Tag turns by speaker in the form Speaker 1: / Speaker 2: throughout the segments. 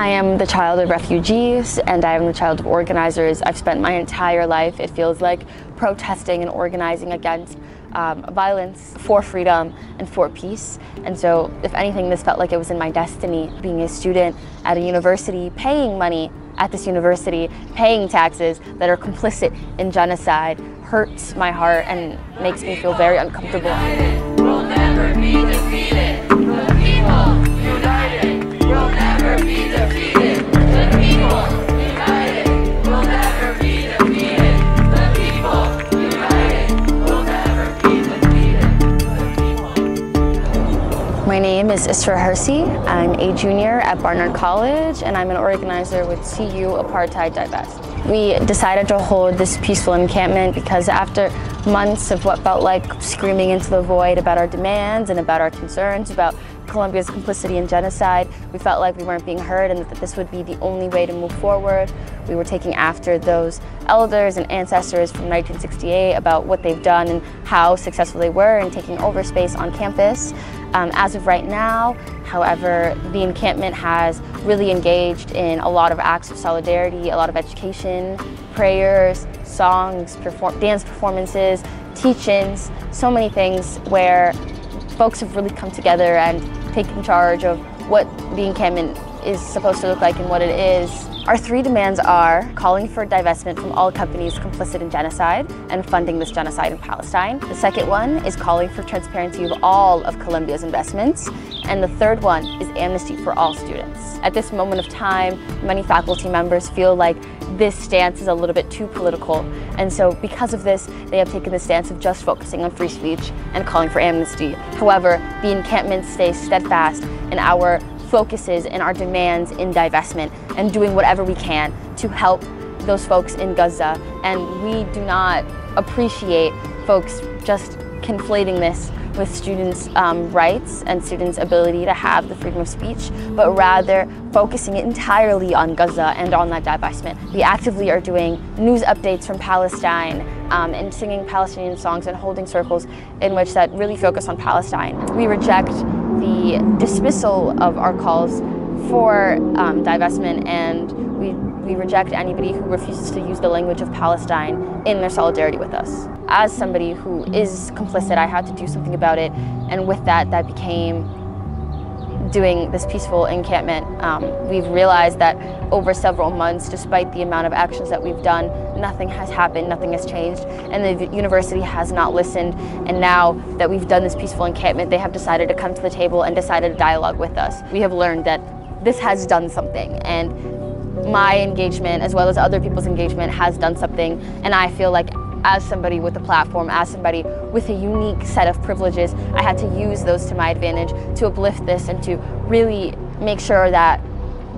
Speaker 1: I am the child of refugees, and I am the child of organizers. I've spent my entire life, it feels like, protesting and organizing against violence, for freedom and for peace. And so, if anything, this felt like it was in my destiny. Being a student at a university, paying money at this university, paying taxes that are complicit in genocide, hurts my heart and makes me feel very uncomfortable.
Speaker 2: We'll never be defeated. The people united will never be defeated. The people united will never be defeated. The people united will never be defeated. The people.
Speaker 1: My name is Isra Hirsi. I'm a junior at Barnard College, and I'm an organizer with CU Apartheid Divest. We decided to hold this peaceful encampment because after months of what felt like screaming into the void about our demands and about our concerns about Colombia's complicity in genocide, we felt like we weren't being heard and that this would be the only way to move forward. We were taking after those elders and ancestors from 1968 about what they've done and how successful they were in taking over space on campus. As of right now, however, the encampment has really engaged in a lot of acts of solidarity, a lot of education, prayers, songs, dance performances, teach-ins, so many things where folks have really come together and taken charge of what the encampment is supposed to look like and what it is. Our three demands are calling for divestment from all companies complicit in genocide and funding this genocide in Palestine. The second one is calling for transparency of all of Colombia's investments. And the third one is amnesty for all students. At this moment of time, many faculty members feel like this stance is a little bit too political. And so because of this, they have taken the stance of just focusing on free speech and calling for amnesty. However, the encampment stays steadfast in our focuses and our demands in divestment and doing whatever we can to help those folks in Gaza. And we do not appreciate folks just conflating this with students' rights and students' ability to have the freedom of speech, but rather focusing it entirely on Gaza and on that divestment. We actively are doing news updates from Palestine and singing Palestinian songs and holding circles in which that really focus on Palestine. We reject the dismissal of our calls for divestment, and we reject anybody who refuses to use the language of Palestine in their solidarity with us. As somebody who is complicit, I had to do something about it, and with that became doing this peaceful encampment. We've realized that over several months, despite the amount of actions that we've done, nothing has happened, nothing has changed, and the university has not listened. And now that we've done this peaceful encampment, they have decided to come to the table and decided to dialogue with us. We have learned that this has done something, and my engagement, as well as other people's engagement, has done something, and I feel like as somebody with a platform, as somebody with a unique set of privileges, I had to use those to my advantage to uplift this and to really make sure that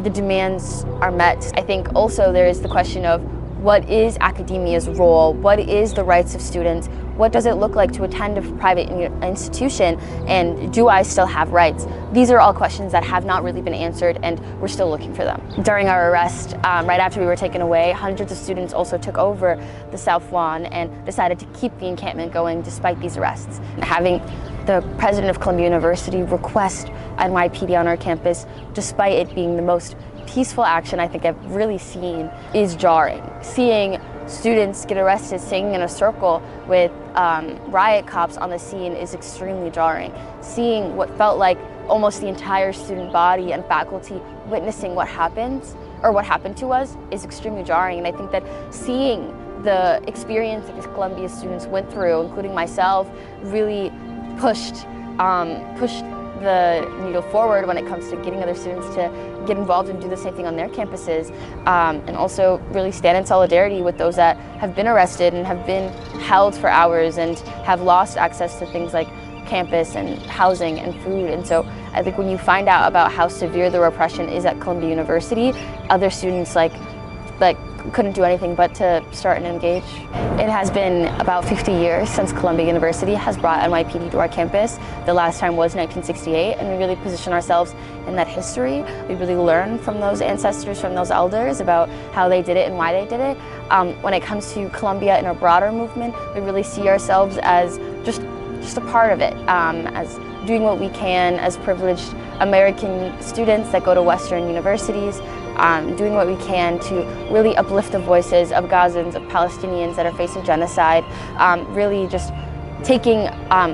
Speaker 1: the demands are met. I think also there is the question of what is academia's role? What is the rights of students? What does it look like to attend a private institution, and do I still have rights? These are all questions that have not really been answered, and we're still looking for them. During our arrest, right after we were taken away, hundreds of students also took over the South Lawn and decided to keep the encampment going despite these arrests. Having the president of Columbia University request NYPD on our campus, despite it being the most peaceful action I think I've really seen, is jarring. Seeing students get arrested singing in a circle with riot cops on the scene is extremely jarring. Seeing what felt like almost the entire student body and faculty witnessing what happens, or what happened to us, is extremely jarring. And I think that seeing the experience that these Columbia students went through, including myself, really pushed the needle forward when it comes to getting other students to get involved and do the same thing on their campuses, and also really stand in solidarity with those that have been arrested and have been held for hours and have lost access to things like campus and housing and food. And so I think when you find out about how severe the repression is at Columbia University, other students like couldn't do anything but to start and engage. It has been about 50 years since Columbia University has brought NYPD to our campus. The last time was 1968, and we really position ourselves in that history. We really learn from those ancestors, from those elders, about how they did it and why they did it. When it comes to Columbia in a broader movement, we really see ourselves as just a part of it, as doing what we can as privileged American students that go to Western universities, doing what we can to really uplift the voices of Gazans, of Palestinians that are facing genocide, really just taking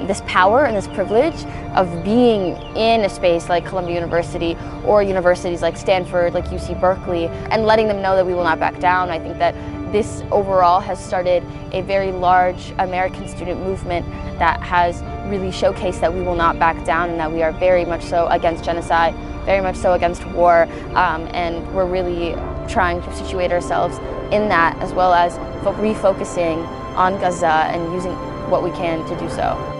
Speaker 1: this power and this privilege of being in a space like Columbia University or universities like Stanford, like UC Berkeley, and letting them know that we will not back down. I think that this overall has started a very large American student movement that has really showcased that we will not back down and that we are very much so against genocide, very much so against war, and we're really trying to situate ourselves in that, as well as refocusing on Gaza and using what we can to do so.